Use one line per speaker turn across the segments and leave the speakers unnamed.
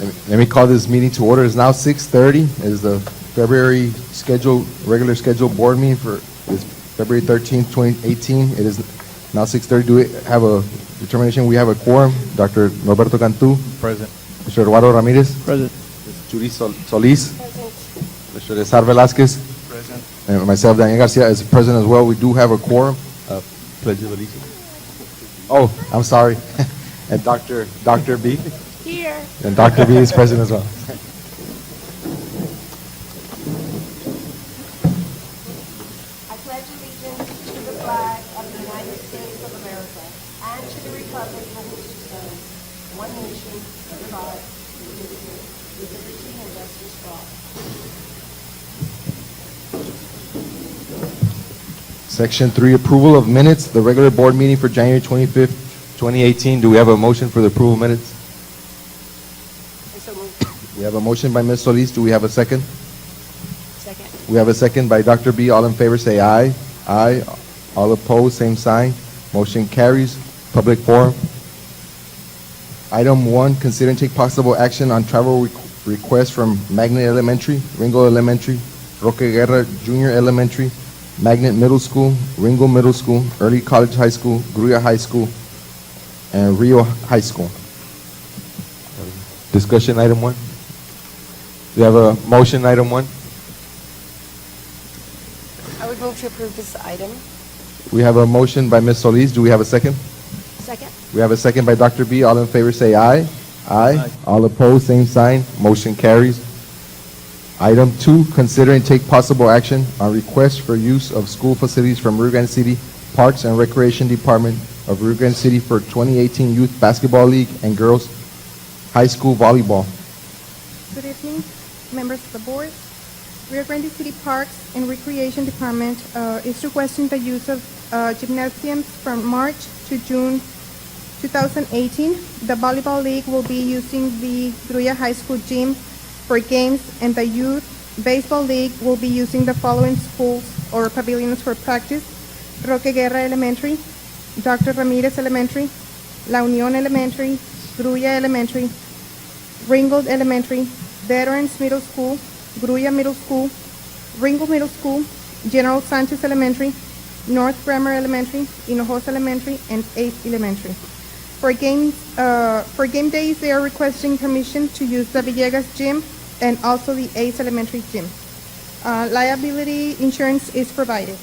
Let me call this meeting to order. It's now 6:30. It is the February regular scheduled board meeting for this February 13th, 2018. It is now 6:30. Do we have a determination? We have a quorum. Dr. Norberto Cantu.
Present.
Mr. Eduardo Ramirez.
Present.
Ms. Judy Solis.
Present.
Mr. Cesar Velasquez.
Present.
And myself, Daniel Garcia, is present as well. We do have a quorum. Pledge of allegiance. Oh, I'm sorry. And Dr. B.
Here.
And Dr. B is present as well.
I pledge allegiance to the flag of the United States of America and to the republic for which it stands, one nation, under God, indivisible, with liberty and justice for all.
Section 3, approval of minutes, the regular board meeting for January 25th, 2018. Do we have a motion for the approval of minutes?
And so moved.
We have a motion by Ms. Solis. Do we have a second?
Second.
We have a second by Dr. B. All in favor say aye. Aye. All opposed, same sign. Motion carries. Public forum. Item 1, consider and take possible action on travel requests from Magnet Elementary, Ringo Elementary, Roque Guerra Junior Elementary, Magnet Middle School, Ringo Middle School, Early College High School, Gruya High School, and Rio High School. Discussion item 1. We have a motion item 1.
I would move to approve this item.
We have a motion by Ms. Solis. Do we have a second?
Second.
We have a second by Dr. B. All in favor say aye. Aye.
Aye.
All opposed, same sign. Motion carries. Item 2, consider and take possible action on request for use of school facilities from Rio Grande City Parks and Recreation Department of Rio Grande City for 2018 Youth Basketball League and Girls High School Volleyball.
Good evening, members of the board. Rio Grande City Parks and Recreation Department is requesting the use of gymnasiums from March to June 2018. The Volleyball League will be using the Gruya High School gym for games, and the Youth Baseball League will be using the following schools or pavilions for practice: Roque Guerra Elementary, Dr. Ramirez Elementary, La Union Elementary, Gruya Elementary, Ringgold Elementary, Veterans Middle School, Gruya Middle School, Ringgold Middle School, General Sanchez Elementary, North Bremer Elementary, Hinojosa Elementary, and 8th Elementary. For game days, they are requesting permission to use the Villegas Gym and also the 8th Elementary Gym. Liability insurance is provided.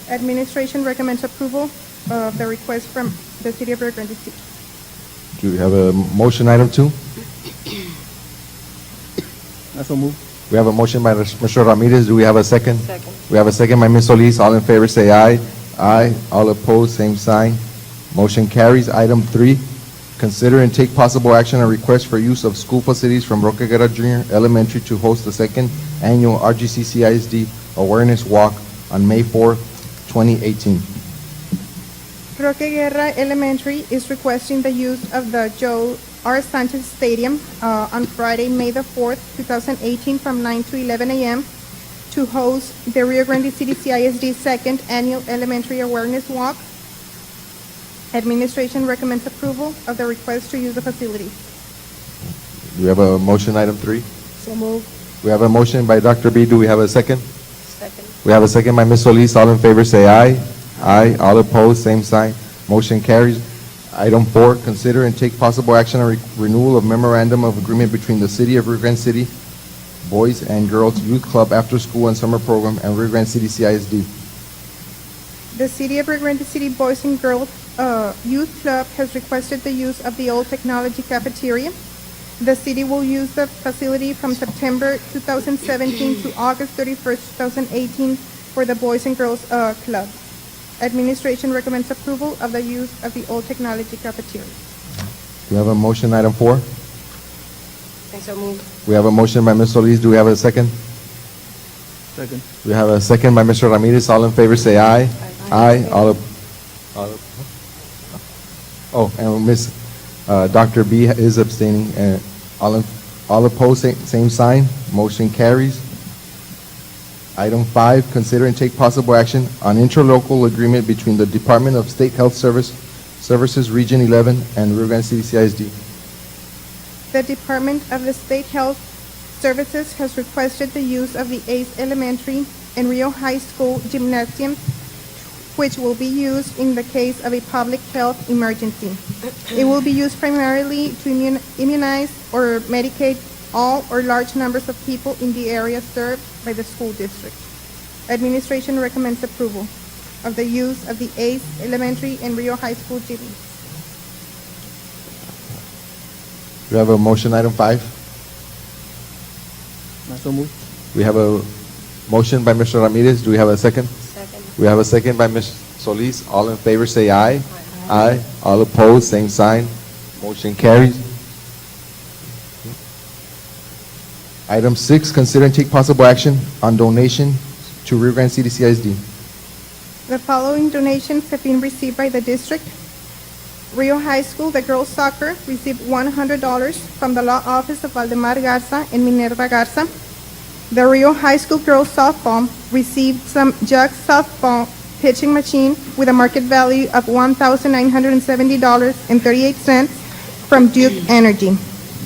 Administration recommends approval of the request from the City of Rio Grande City.
Do we have a motion item 2?
I so move.
We have a motion by Mr. Ramirez. Do we have a second?
Second.
We have a second by Ms. Solis. All in favor say aye. Aye. All opposed, same sign. Motion carries. Item 3, consider and take possible action on request for use of school facilities from Roque Guerra Junior Elementary to host the second annual RGCCISD Awareness Walk on May 4th, 2018.
Roque Guerra Elementary is requesting the use of the Joe R. Sanchez Stadium on Friday, May the 4th, 2018 from 9 to 11 a.m. to host the Rio Grande City CISD second annual elementary awareness walk. Administration recommends approval of the request to use the facility.
Do we have a motion item 3?
So moved.
We have a motion by Dr. B. Do we have a second?
Second.
We have a second by Ms. Solis. All in favor say aye. Aye. All opposed, same sign. Motion carries. Item 4, consider and take possible action on renewal of memorandum of agreement between the City of Rio Grande City Boys and Girls Youth Club After School and Summer Program and Rio Grande City CISD.
The City of Rio Grande City Boys and Girls Youth Club has requested the use of the old technology cafeteria. The city will use the facility from September 2017 to August 31st, 2018 for the Boys and Girls Club. Administration recommends approval of the use of the old technology cafeteria.
Do we have a motion item 4?
And so moved.
We have a motion by Ms. Solis. Do we have a second?
Second.
We have a second by Mr. Ramirez. All in favor say aye. Aye. And Ms. Dr. B is abstaining. All opposed, same sign. Motion carries. Item 5, consider and take possible action on interlocal agreement between the Department of State Health Services Region 11 and Rio Grande City CISD.
the Department of the State Health Services has requested the use of the Ace Elementary and Rio High School gymnasium, which will be used in the case of a public health emergency. It will be used primarily to immunize or medicate all or large numbers of people in the area served by the school district. Administration recommends approval of the use of the Ace Elementary and Rio High School gyms.
We have a motion, item 5.
I so move.
We have a motion by Mr. Ramirez. Do we have a second?
Second.
We have a second by Ms. Solis. All in favor say aye. Aye. All opposed, same sign. Motion carries. Item 6, consider and take possible action on donation to Rio Grande City CISD.
The following donations have been received by the district. Rio High School, the girls soccer, received $100 from the law office of Valdemar Garza and Minerva Garza. The Rio High School girls softball received some jug softball pitching machine with a market value of $1,970.38 from Duke Energy.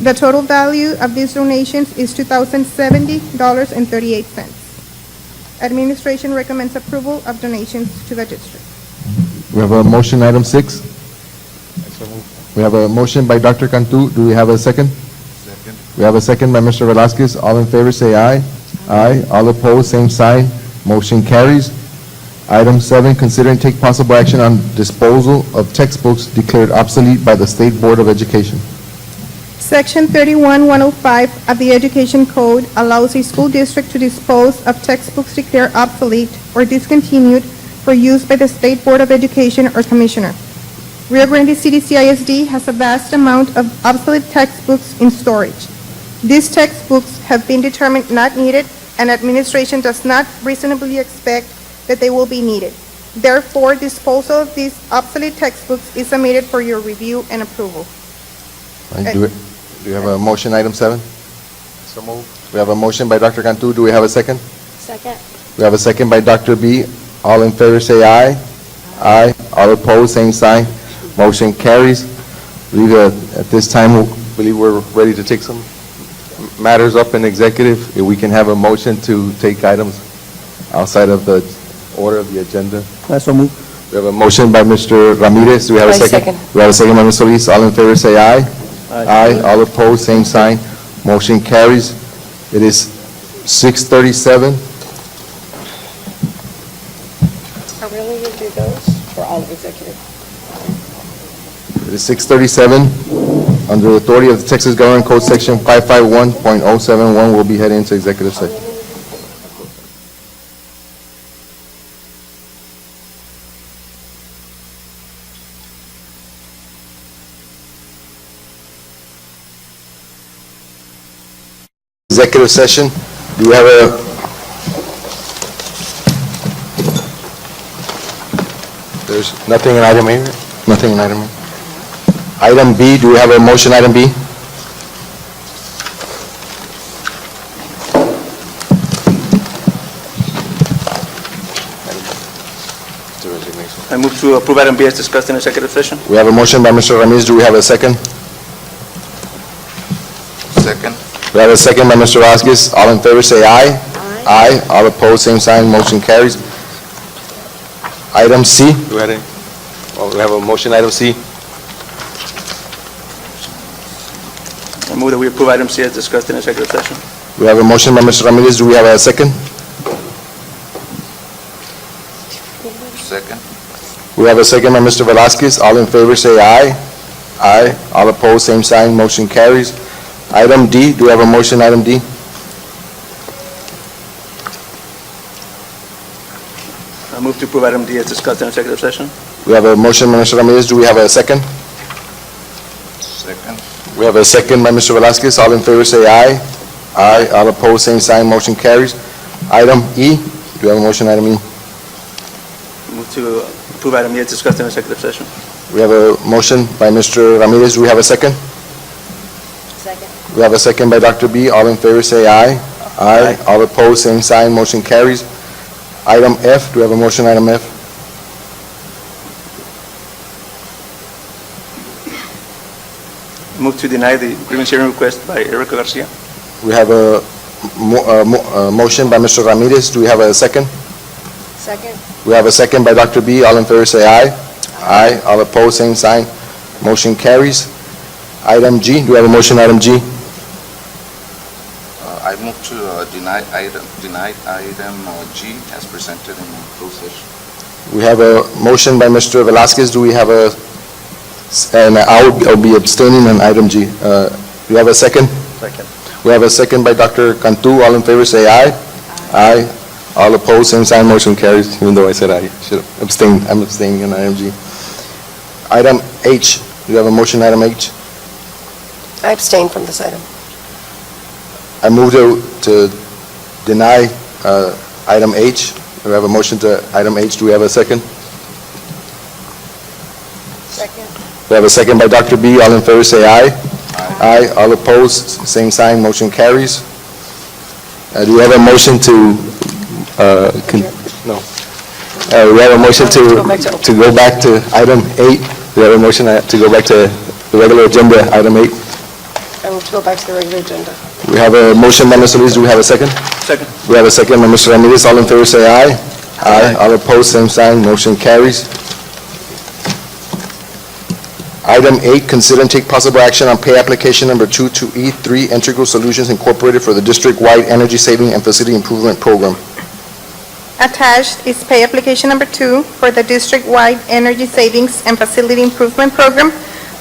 The total value of these donations is $2,070.38. Administration recommends approval of donations to the district.
We have a motion, item 6. We have a motion by Dr. Cantu. Do we have a second? Second. We have a second by Mr. Velazquez. All in favor say aye. Aye. All opposed, same sign. Motion carries. Item 7, consider and take possible action on disposal of textbooks declared obsolete by the State Board of Education.
Section 31105 of the Education Code allows a school district to dispose of textbooks declared obsolete or discontinued for use by the State Board of Education or Commissioner. Rio Grande City CISD has a vast amount of obsolete textbooks in storage. These textbooks have been determined not needed, and administration does not reasonably expect that they will be needed. Therefore, disposal of these obsolete textbooks is submitted for your review and approval.
Do we have a motion, item 7? So moved. We have a motion by Dr. Cantu. Do we have a second?
Second.
We have a second by Dr. B. All in favor say aye. Aye. All opposed, same sign. Motion carries. At this time, we believe we're ready to take some matters up in executive. If we can have a motion to take items outside of the order of the agenda.
I so move.
We have a motion by Mr. Ramirez. Do we have a
I
second?
second.
We have a second by Ms. Solis. All in favor say aye. Aye. All opposed, same sign. Motion carries. It is 6:37.
Are we only going to do those for all of executive?
It is 6:37. Under the authority of the Texas Government Code Section 551.071, we'll be heading into executive session. Executive session. Do we have there's nothing in item A, right? Nothing in item A. Item B, do we have a motion, item B?
I move to approve item B as discussed in executive session.
We have a motion by Mr. Ramirez. Do we have a second?
Second.
We have a second by Mr. Vasquez. All in favor say aye. Aye. All opposed, same sign. Motion carries. Item C. Do we have a motion, item C?
I move that we approve item C as discussed in executive session.
We have a motion by Mr. Ramirez. Do we have a second?
Second.
We have a second by Mr. Velazquez. All in favor say aye. Aye. All opposed, same sign. Motion carries. Item D. Do we have a motion, item D?
I move to approve item D as discussed in executive session.
We have a motion by Mr. Ramirez. Do we have a second?
Second.
We have a second by Mr. Velazquez. All in favor say aye. Aye. All opposed, same sign. Motion carries. Item E. Do we have a motion, item E?
I move to approve item E as discussed in executive session.
We have a motion by Mr. Ramirez. Do we have a second?
Second.
We have a second by Dr. B. All in favor say aye. Aye. All opposed, same sign. Motion carries. Item F. Do we have a motion, item F?
I move to deny the grievance hearing request by Erica Garcia.
We have a motion by Mr. Ramirez. Do we have a second?
Second.
We have a second by Dr. B. All in favor say aye. Aye. All opposed, same sign. Motion carries. Item G, do we have a motion, item G?
I move to deny item G as presented in closed session.
We have a motion by Mr. Velazquez. Do we have a, and I'll be abstaining on item G. Do we have a second?
Second.
We have a second by Dr. Cantu. All in favor say aye. Aye. All opposed, same sign, motion carries, even though I said I should have abstained. I'm abstaining on item G. Item H, do you have a motion, item H?
I abstain from this item.
I move to deny item H. We have a motion to item H. Do we have a second?
Second.
We have a second by Dr. B. All in favor say aye. Aye. All opposed, same sign, motion carries. Do we have a motion to, no. We have a motion to go back to item 8. We have a motion to go back to the regular agenda, item 8.
I move to go back to the regular agenda.
We have a motion by Mr. Solis. Do we have a second?
Second.
We have a second by Mr. Ramirez. All in favor say aye. Aye. All opposed, same sign, motion carries. Item 8, consider and take possible action on pay application number 2 to E3 Integral Solutions Incorporated for the district-wide energy saving and facility improvement program.
Attached is pay application number 2 for the district-wide energy savings and facility improvement program.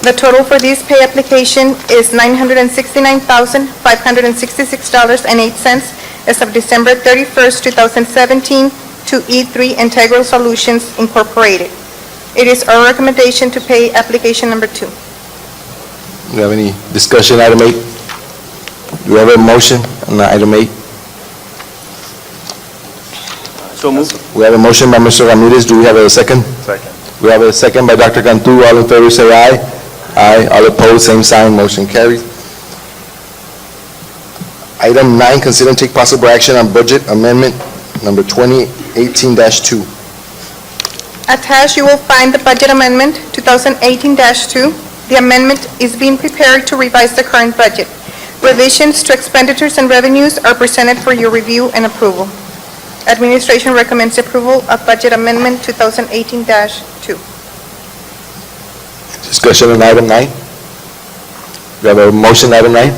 The total for this pay application is $969,566.08 as of December 31st, 2017 to E3 Integral Solutions Incorporated. It is our recommendation to pay application number 2.
Do you have any discussion, item 8? Do we have a motion on item 8?
So moved.
We have a motion by Mr. Ramirez. Do we have a second?
Second.
We have a second by Dr. Cantu. All in favor say aye. Aye. All opposed, same sign, motion carries. Item 9, consider and take possible action on budget amendment number 2018-2.
Attached, you will find the budget amendment 2018-2. The amendment is being prepared to revise the current budget. Revisions to expenditures and revenues are presented for your review and approval. Administration recommends approval of budget amendment 2018-2.
Discussion on item 9. We have a motion, item 9.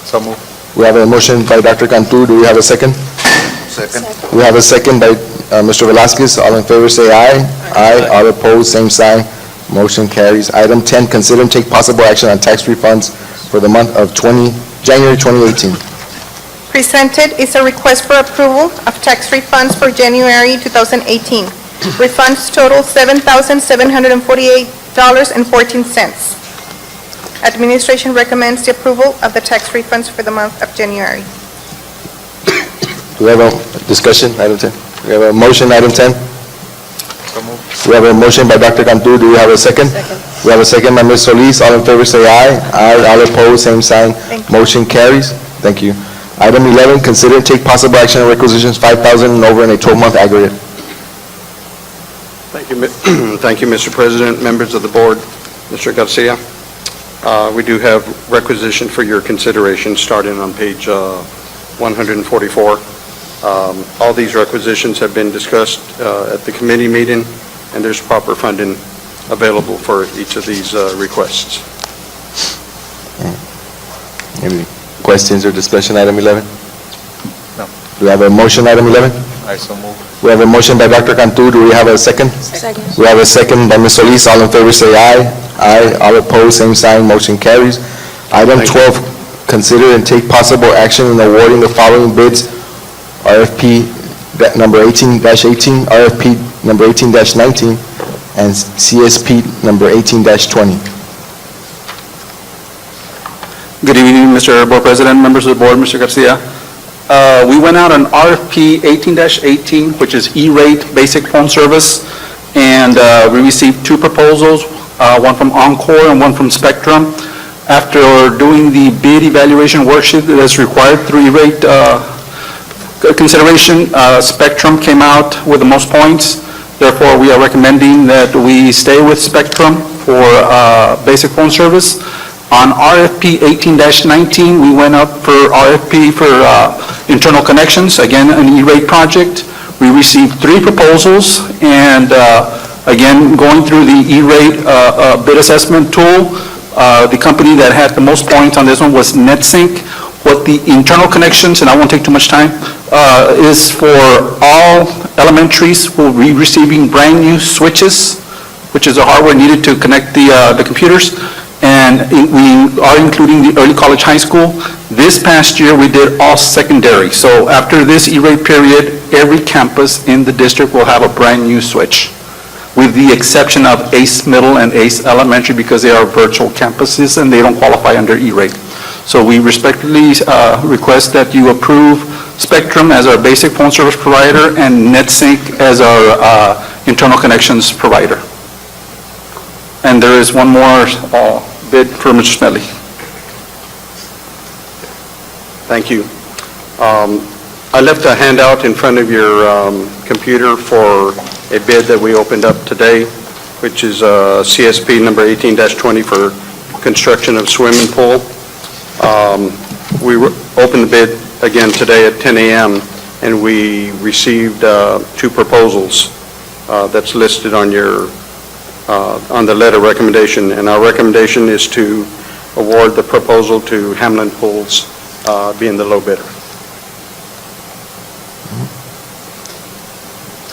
So moved.
We have a motion by Dr. Cantu. Do we have a second?
Second.
We have a second by Mr. Velazquez. All in favor say aye. Aye. All opposed, same sign. Motion carries. Item 10, consider and take possible action on tax refunds for the month of January 2018.
Presented is a request for approval of tax refunds for January 2018. Refunds total $7,748.14. Administration recommends the approval of the tax refunds for the month of January.
Do we have a discussion, item 10? We have a motion, item 10?
So moved.
We have a motion by Dr. Cantu. Do we have a second?
Second.
We have a second by Ms. Solis. All in favor say aye. Aye. All opposed, same sign.
Thank you.
Motion carries. Thank you. Item 11, consider and take possible action on requisitions 5,000 and over in a 12-month aggregate.
Thank you, thank you, Mr. President, members of the board, Mr. Garcia. We do have requisition for your consideration starting on page 144. All these requisitions have been discussed at the committee meeting, and there's proper funding available for each of these requests.
Any questions or discussion, item 11?
No.
Do we have a motion, item 11?
I so moved.
We have a motion by Dr. Cantu. Do we have a second?
Second.
We have a second by Ms. Solis. All in favor say aye. Aye. All opposed, same sign. Motion carries. Item
Thank you.
12, consider and take possible action in awarding the following bids: RFP number 18-18, RFP number 18-19, and CSP number 18-20.
Good evening, Mr. Board President, members of the board, Mr. Garcia. We went out on RFP 18-18, which is E-rate basic phone service, and we received 2 proposals, one from Encore and one from Spectrum. After doing the bid evaluation worksheet that's required through E-rate consideration, Spectrum came out with the most points, Therefore, we are recommending that we stay with Spectrum for basic phone service. On RFP 18-19, we went up for RFP for internal connections, again, an E-rate project. We received 3 proposals, and again, going through the E-rate bid assessment tool, the company that had the most points on this one was NetSync. What the internal connections, and I won't take too much time, is for all elementaries will be receiving brand-new switches, which is the hardware needed to connect the computers, and we are including the early college high school. This past year, we did all secondary. So after this E-rate period, every campus in the district will have a brand-new switch, with the exception of Ace Middle and Ace Elementary, because they are virtual campuses and they don't qualify under E-rate. So we respectfully request that you approve Spectrum as our basic phone service provider and NetSync as our internal connections provider. And there is one more bid for Mr. Smedley.
Thank you. I left a handout in front of your computer for a bid that we opened up today, which is CSP number 18-20 for construction of swimming pool. We opened the bid again today at 10 a.m., and we received 2 proposals that's listed on your on the letter recommendation, and our recommendation is to award the proposal to Hamlin Pools, being the low bidder.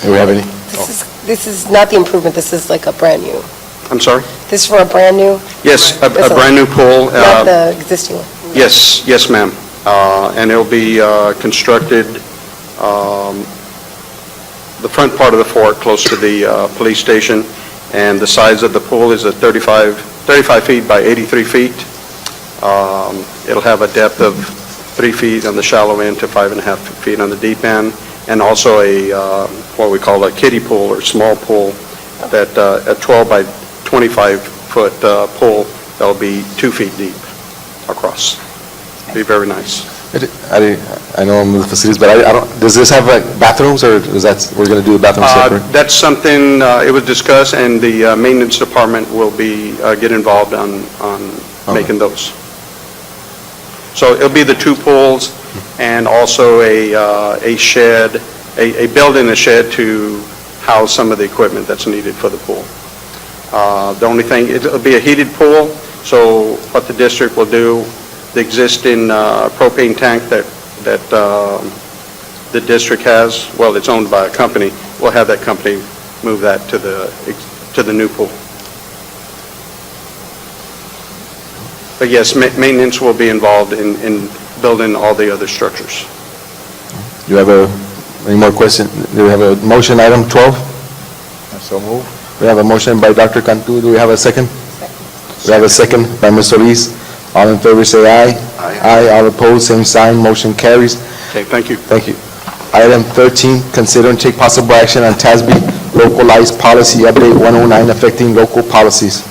Do we have any?
This is not the improvement, this is like a brand new.
I'm sorry?
This is for a brand new,
Yes, a brand new pool.
not the existing one.
Yes, ma'am. And it'll be constructed, the front part of the fort, close to the police station, and the size of the pool is at 35 feet by 83 feet. It'll have a depth of 3 feet on the shallow end to 5.5 feet on the deep end, and also a, what we call a kiddie pool or small pool, that a 12 by 25-foot pool that'll be 2 feet deep across. Be very nice.
I know I'm in the facilities, but I don't, does this have like bathrooms, or is that, we're going to do a bathroom separate?
That's something, it was discussed, and the maintenance department will be, get involved on making those. So it'll be the 2 pools and also a shed, a building, a shed to house some of the equipment that's needed for the pool. The only thing, it'll be a heated pool, so what the district will do, the existing propane tank that the district has, well, it's owned by a company, we'll have that company move that to the new pool. But yes, maintenance will be involved in building all the other structures.
Do you have any more questions? Do we have a motion, item 12? So move. We have a motion by Dr. Cantu. Do we have a second? We have a second by Ms. Solis. All in favor say aye. Aye. All opposed, same sign. Motion carries.
Okay, thank you.
Thank you. Item 13, consider and take possible action on TASB localized policy update 109 affecting local policies.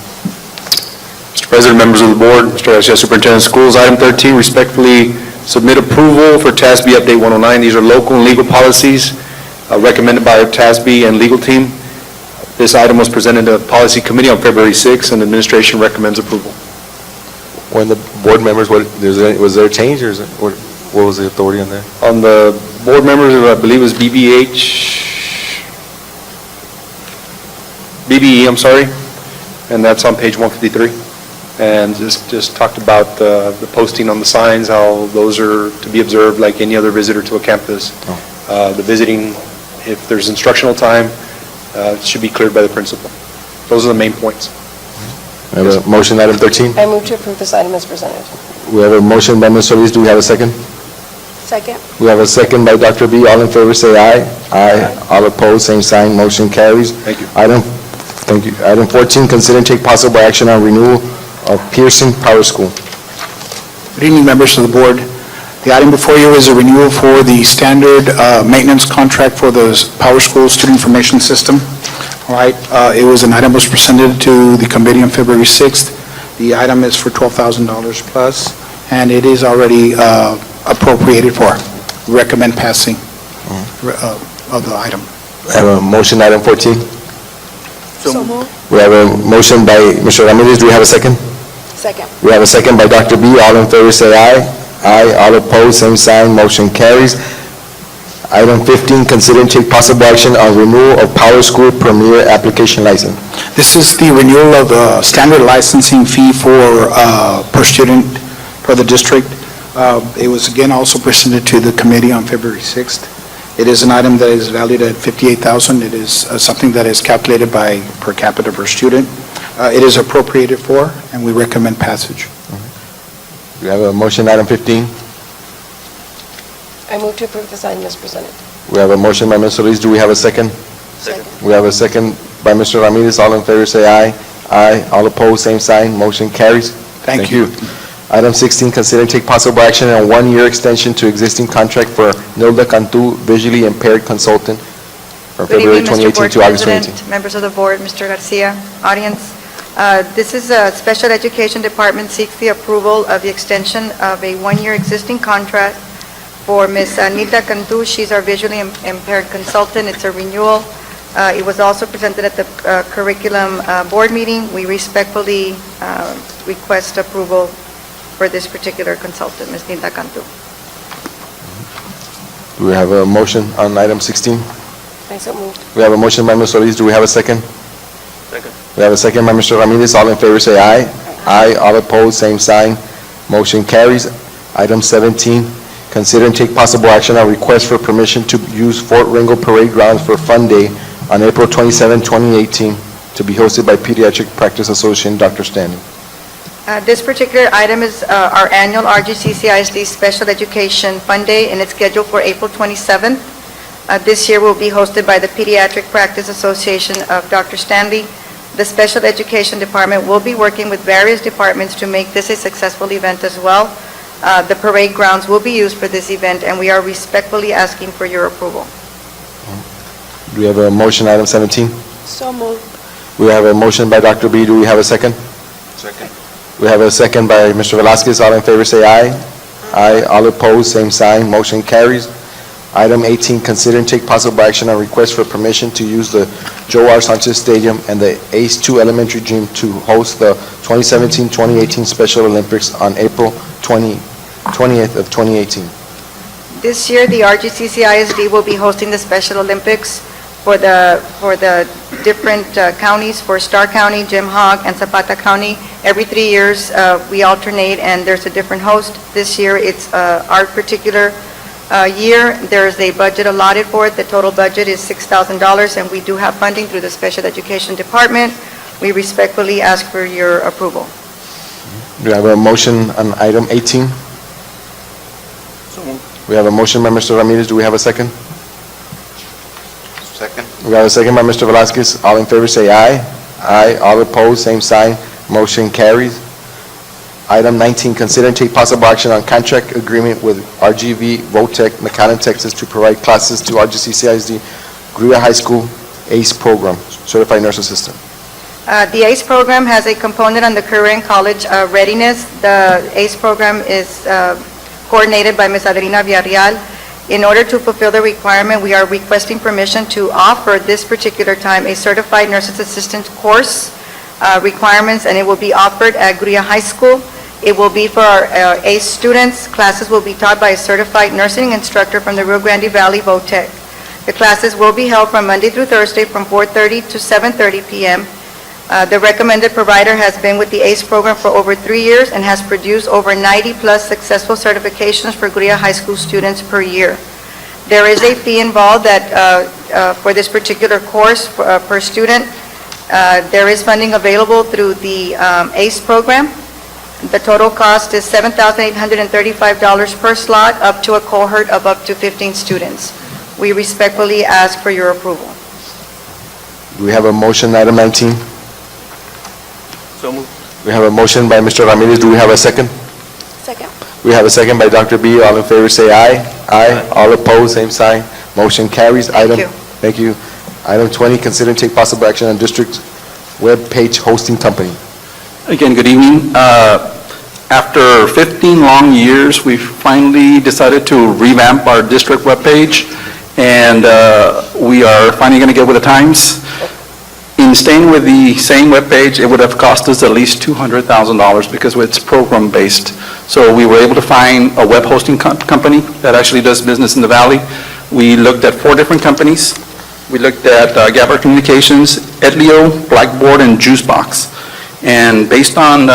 Mr. President, members of the board, Mr. Garcia, Superintendent of Schools, item 13, respectfully submit approval for TASB Update 109. These are local and legal policies recommended by our TASB and legal team. This item was presented to the Policy Committee on February 6th, and the administration recommends approval.
When the board members, was there a change, or what was the authority on that?
On the board members, I believe it was BBE, I'm sorry, and that's on page 153. And just talked about the posting on the signs, how those are to be observed like any other visitor to a campus. The visiting, if there's instructional time, it should be cleared by the principal. Those are the main points.
We have a motion, item 13.
I move to approve this item as presented.
We have a motion by Ms. Solis. Do we have a second?
Second.
We have a second by Dr. B. All in favor say aye. Aye. All opposed, same sign. Motion carries.
Thank you.
Thank you. Item 14, consider and take possible action on renewal of Pearson Power School.
Good evening, members of the board. The item before you is a renewal for the standard maintenance contract for the Power School Student Information System. All right, it was an item that was presented to the committee on February 6th. The item is for $12,000 plus, and it is already appropriated for. Recommend passing of the item.
I have a motion, item 14.
So moved.
We have a motion by Mr. Ramirez. Do we have a second?
Second.
We have a second by Dr. B. All in favor, say aye. Aye. All opposed, same sign. Motion carries. Item 15, consider and take possible action on renewal of Power School Premier application license.
This is the renewal of the standard licensing fee for, per student for the district. It was again also presented to the committee on February 6th. It is an item that is valued at $58,000. It is something that is calculated by per capita per student. It is appropriated for, and we recommend passage.
We have a motion, item 15.
I move to approve this item as presented.
We have a motion by Ms. Solis. Do we have a second?
Second.
We have a second by Mr. Ramirez. All in favor, say aye. Aye. All opposed, same sign. Motion carries.
Thank you.
Item 16, consider and take possible action on one-year extension to existing contract for Nilda Cantu, visually impaired consultant, from
Good
February
evening, Mr.
2018
Board
to August
President,
2018.
members of the board, Mr. Garcia, audience. This is a Special Education Department seeks the approval of the extension of a one-year existing contract for Ms. Nilda Cantu. She's our visually impaired consultant. It's a renewal. It was also presented at the curriculum board meeting. We respectfully request approval for this particular consultant, Ms. Nilda Cantu.
Do we have a motion on item 16?
I so moved.
We have a motion by Ms. Solis. Do we have a second?
Second.
We have a second by Mr. Ramirez. All in favor, say aye. Aye. All opposed, same sign. Motion carries. Item 17, consider and take possible action on request for permission to use Fort Ringo Parade Grounds for Fun Day on April 27, 2018, to be hosted by Pediatric Practice Association, Dr. Stanley.
This particular item is our annual RGCCISD Special Education Fun Day, and it's scheduled for April 27th. This year will be hosted by the Pediatric Practice Association of Dr. Stanley. The Special Education Department will be working with various departments to make this a successful event as well. The parade grounds will be used for this event, and we are respectfully asking for your approval.
Do we have a motion, item 17?
So moved.
We have a motion by Dr. B. Do we have a second?
Second.
We have a second by Mr. Velazquez. All in favor, say aye. Aye. All opposed, same sign. Motion carries. Item 18, consider and take possible action on request for permission to use the Joe R. Sanchez Stadium and the ACE-2 Elementary Gym to host the 2017-2018 Special Olympics on April 20th of 2018.
This year, the RGCCISD will be hosting the Special Olympics for the different counties, for Starr County, Jim Hogg, and Zapata County. Every 3 years, we alternate, and there's a different host. This year, it's our particular year. There's a budget allotted for it. The total budget is $6,000, and we do have funding through the Special Education Department. We respectfully ask for your approval.
Do we have a motion on item 18?
So moved.
We have a motion by Mr. Ramirez. Do we have a second?
Second.
We have a second by Mr. Velazquez. All in favor, say aye. Aye. All opposed, same sign. Motion carries. Item 19, consider and take possible action on contract agreement with RGV Votech, McAllen, Texas, to provide classes to RGCCISD Gruya High School ACE program, Certified Nurse Assistant.
The ACE program has a component on the career and college readiness. The ACE program is coordinated by Ms. Adelina Villarreal. In order to fulfill the requirement, we are requesting permission to offer this particular time a Certified Nurses Assistant course requirements, and it will be offered at Gruya High School. It will be for our ACE students. Classes will be taught by a certified nursing instructor from the Rio Grande Valley Votech. The classes will be held from Monday through Thursday from 4:30 to 7:30 p.m. The recommended provider has been with the ACE program for over 3 years and has produced over 90-plus successful certifications for Gruya High School students per year. There is a fee involved that for this particular course per student. There is funding available through the ACE program. The total cost is $7,835 per slot, up to a cohort of up to 15 students. We respectfully ask for your approval.
Do we have a motion, item 19?
So moved.
We have a motion by Mr. Ramirez. Do we have a second?
Second.
We have a second by Dr. B. All in favor, say aye. Aye. All opposed, same sign. Motion carries.
Thank you.
Thank you. Item 20, consider and take possible action on district web page hosting company.
Again, good evening. After 15 long years, we finally decided to revamp our district webpage, and we are finally going to get with the times. In staying with the same webpage, it would have cost us at least $200,000 because it's program-based. So we were able to find a web hosting company that actually does business in the valley. We looked at 4 different companies. We looked at Gabber Communications, Edlio, Blackboard, and Juicebox. And based on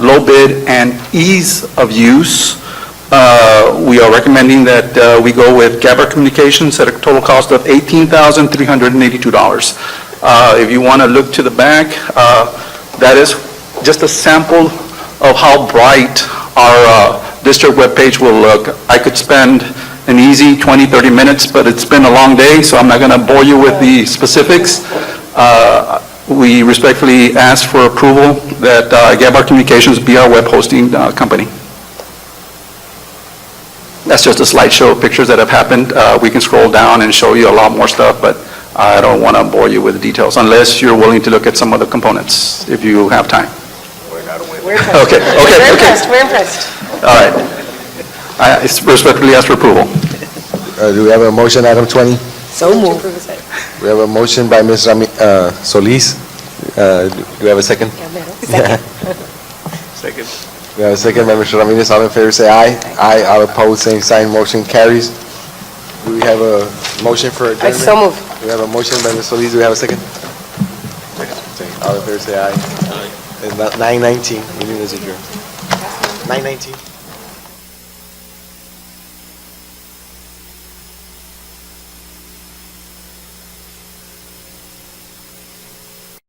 low bid and ease of use, we are recommending that we go with Gabber Communications at a total cost of $18,382. If you want to look to the back, that is just a sample of how bright our district webpage will look. I could spend an easy 20, 30 minutes, but it's been a long day, so I'm not going to bore you with the specifics. We respectfully ask for approval that Gabber Communications be our web hosting company. That's just a slideshow of pictures that have happened. We can scroll down and show you a lot more stuff, but I don't want to bore you with the details unless you're willing to look at some of the components, if you have time.
We're impressed.
Okay.
We're impressed.
All right. I respectfully ask for approval.
Do we have a motion, item 20?
So moved.
We have a motion by Ms. Solis. Do we have a second?
Second.
Second.
We have a second by Mr. Ramirez. All in favor, say aye. Aye. All opposed, same sign. Motion carries. Do we have a motion for adjournment?
So moved.
We have a motion by Ms. Solis. Do we have a second? Second. All in favor, say aye. Aye. It's not 9:19. Meeting is adjourned. 9:19.